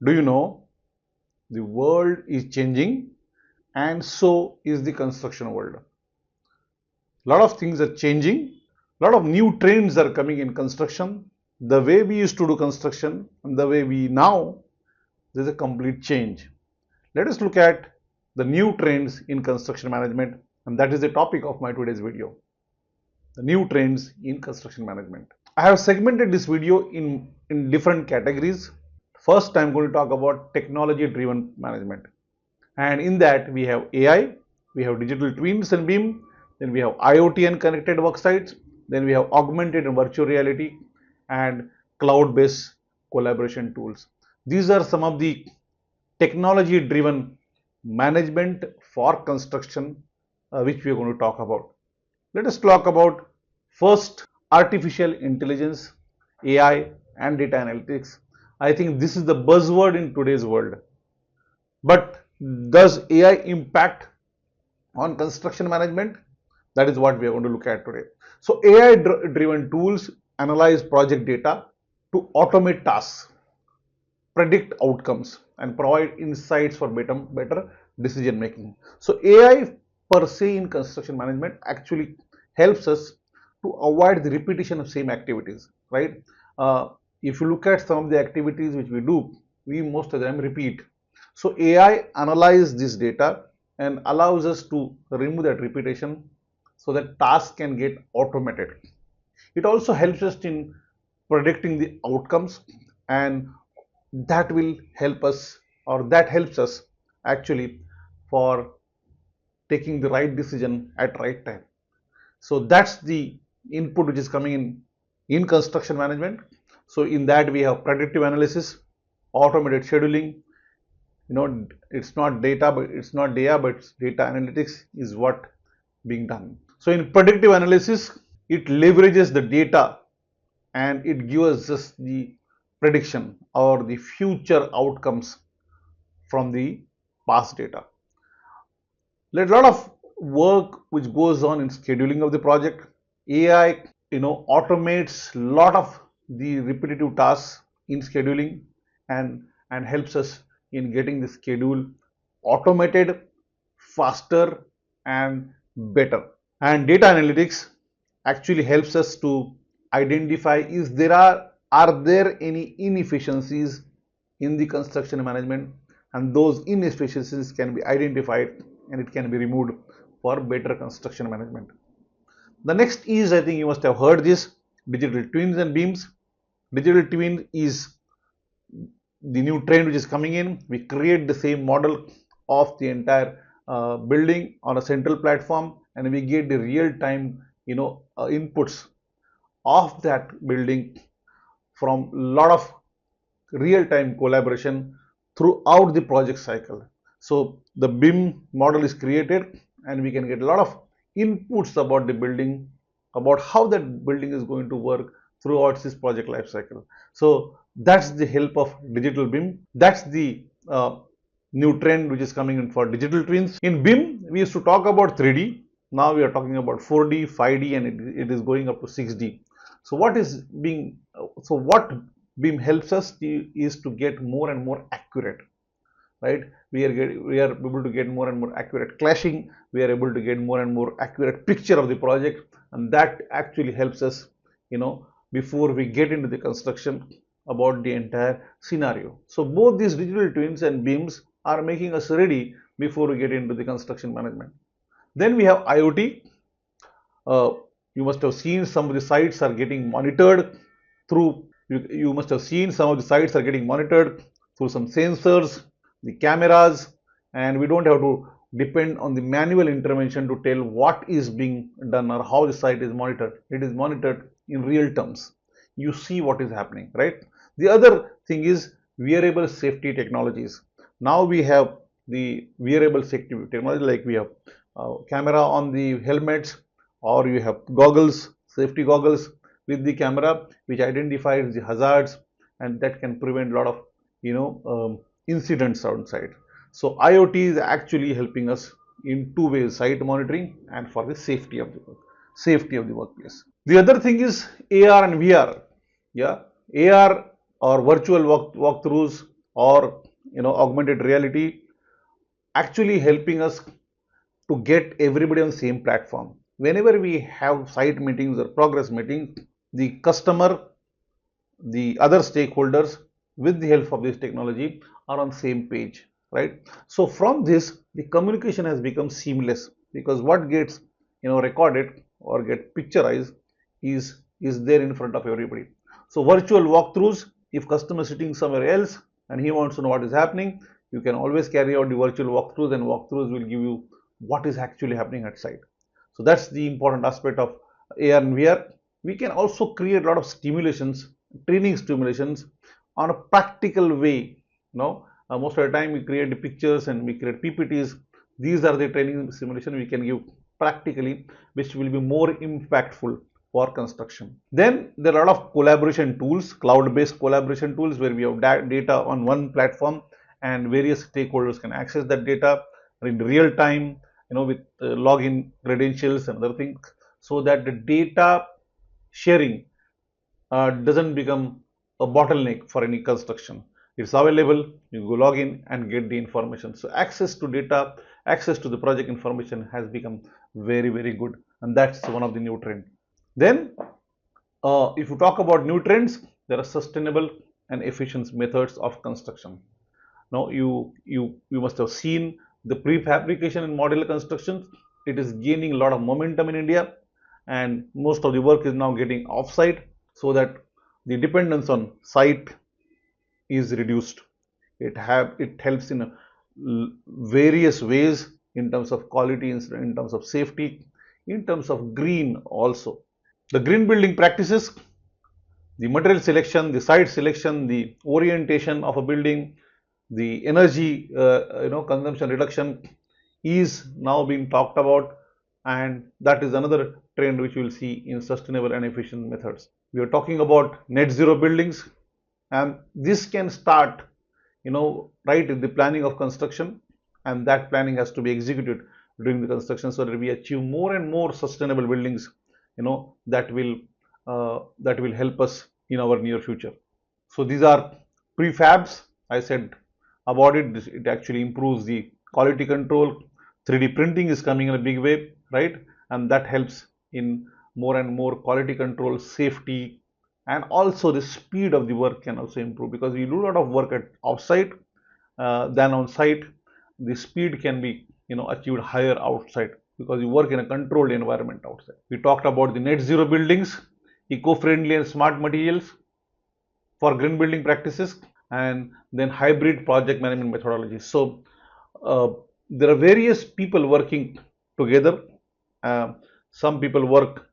Do you know the world is changing and so is the construction world. A lot of things are changing, a lot of new trends are coming in construction. The way we used to do construction and the way we now, there's a complete change. Let us look at the new trends in construction management, and that is the topic of my today's video. The new trends in construction management. I have segmented this video in different categories. First, I'm going to talk about technology driven management. And in that, we have AI, we have digital twins and BIM, then we have IoT and connected work sites, then we have augmented and virtual reality, and cloud based collaboration tools. These are some of the technology driven management for construction which we are going to talk about. Let us talk about first artificial intelligence, AI, and data analytics. I think this is the buzzword in today's world. But does AI impact on construction management? That is what we are going to look at today. So AI driven tools analyze project data to automate tasks, predict outcomes, and provide insights for better decision making. So AI per se in construction management actually helps us to avoid the repetition of same activities, right? If you look at some of the activities which we do, we most of them repeat. So AI analyzes this data and allows us to remove that repetition so that tasks can get automated. It also helps us in predicting the outcomes, and that will help us, or that helps us actually for taking the right decision at right time. So that's the input which is coming in construction management. So in that we have predictive analysis, automated scheduling. It's not data, but it's data analytics is what being done. So in predictive analysis, it leverages the data and it gives us the prediction or the future outcomes from the past data. There's a lot of work which goes on in scheduling of the project. AI, automates a lot of the repetitive tasks in scheduling and helps us in getting the schedule automated, faster, and better. And data analytics actually helps us to identify is are there any inefficiencies in the construction management, and those inefficiencies can be identified and it can be removed for better construction management. The next is, I think you must have heard this, digital twins and beams. Digital twin is the new trend which is coming in. We create the same model of the entire building on a central platform, and we get the real-time inputs of that building from a lot of real-time collaboration throughout the project cycle. So the BIM model is created and we can get a lot of inputs about the building, about how that building is going to work throughout this project life cycle. So that's the help of digital BIM. That's the new trend which is coming in for digital twins. In BIM, we used to talk about 3D. Now we are talking about 4D, 5D, and it is going up to 6D. So what BIM helps us is to get more and more accurate, right? We are able to get more and more accurate clashing. We are able to get more and more accurate picture of the project, and that actually helps us, before we get into the construction about the entire scenario. So both these digital twins and BIMs are making us ready before we get into the construction management. Then we have IoT. You must have seen some of the sites are getting monitored through. You must have seen some of the sites are getting monitored through some sensors, the cameras, and we don't have to depend on the manual intervention to tell what is being done or how the site is monitored. It is monitored in real terms. You see what is happening, right? The other thing is wearable safety technologies. Now we have the wearable safety technology, like we have camera on the helmets, or you have goggles, safety goggles with the camera which identifies the hazards, and that can prevent a lot of incidents outside. So IoT is actually helping us in two ways: site monitoring and for the safety of the workplace. The other thing is AR and VR. Yeah, AR or virtual walkthroughs or augmented reality actually helping us to get everybody on the same platform. Whenever we have site meetings or progress meetings, the customer, the other stakeholders, with the help of this technology, are on same page, right? So from this, the communication has become seamless, because what gets recorded or get picturized is there in front of everybody. So virtual walkthroughs, if customer is sitting somewhere else and he wants to know what is happening, you can always carry out the virtual walkthroughs, and walkthroughs will give you what is actually happening at site. So that's the important aspect of AR and VR. We can also create a lot of stimulations, training stimulations, on a practical way. Most of the time we create the pictures and we create PPTs. These are the training simulation we can give practically, which will be more impactful for construction. Then there are a lot of collaboration tools, cloud-based collaboration tools, where we have data on one platform and various stakeholders can access that data in real time, with login credentials and other things, so that the data sharing doesn't become a bottleneck for any construction. It's available, you go log in and get the information. So access to data, access to the project information has become very, very good, and that's one of the new trends. Then if you talk about new trends, there are sustainable and efficient methods of construction. Now you must have seen the prefabrication and modular construction. It is gaining a lot of momentum in India, and most of the work is now getting offsite, so that the dependence on site is reduced. It helps in various ways, in terms of quality, in terms of safety, in terms of green also. The green building practices, the material selection, the site selection, the orientation of a building, the energy consumption reduction is now being talked about, and that is another trend which we will see in sustainable and efficient methods. We are talking about net zero buildings, and this can start right in the planning of construction, and that planning has to be executed during the construction, so that we achieve more and more sustainable buildings that will help us in our near future. So these are prefabs. I said about it, it actually improves the quality control. 3D printing is coming in a big way, right? And that helps in more and more quality control, safety, and also the speed of the work can also improve, because we do a lot of work at offsite than on site. The speed can be achieved higher outside, because you work in a controlled environment outside. We talked about the net zero buildings, eco-friendly and smart materials for green building practices, and then hybrid project management methodologies. So there are various people working together. Some people work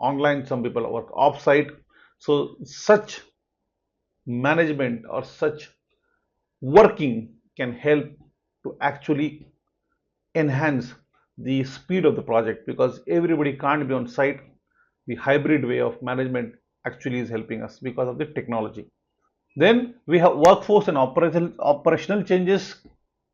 online, some people work off-site. So such management or such working can help to actually enhance the speed of the project, because everybody can't be on site. The hybrid way of management actually is helping us because of the technology. Then we have workforce and operational changes.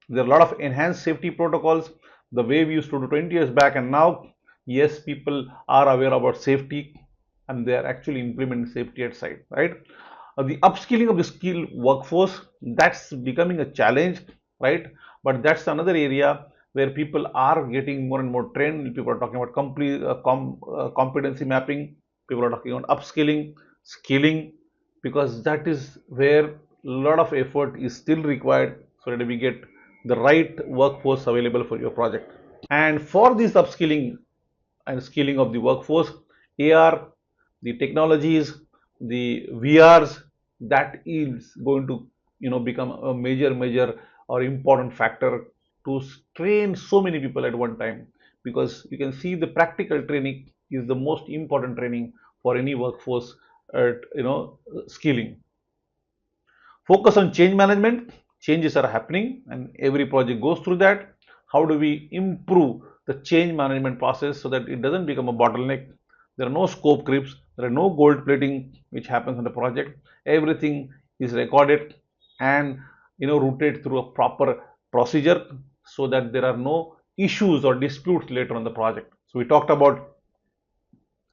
There are a lot of enhanced safety protocols, the way we used to do 20 years back, and now, yes, people are aware about safety and they are actually implementing safety at site, right? The upskilling of the skilled workforce, that's becoming a challenge, right? But that's another area where people are getting more and more trained. People are talking about competency mapping. People are talking about upskilling, scaling, because that is where a lot of effort is still required, so that we get the right workforce available for your project. And for this upskilling and scaling of the workforce, AR, the technologies, the VRs, that is going to become a major or important factor to train so many people at one time, because you can see the practical training is the most important training for any workforce at skilling. Focus on change management. Changes are happening and every project goes through that. How do we improve the change management process so that it doesn't become a bottleneck? There are no scope creeps, there are no gold plating which happens on the project. Everything is recorded and routed through a proper procedure, so that there are no issues or disputes later on the project. So we talked about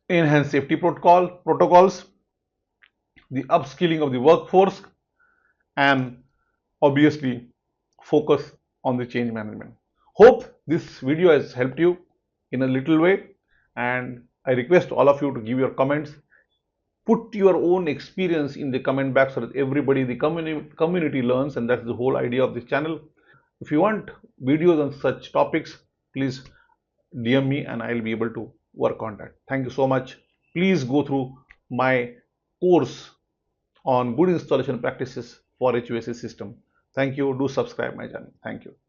enhanced safety protocols, the upskilling of the workforce, and obviously focus on the change management. Hope this video has helped you in a little way, and I request all of you to give your comments. Put your own experience in the comment box so that everybody, the community learns, and that's the whole idea of this channel. If you want videos on such topics, please DM me and I'll be able to work on that. Thank you so much. Please go through my course on good installation practices for HVAC system. Thank you. Do subscribe my channel. Thank you.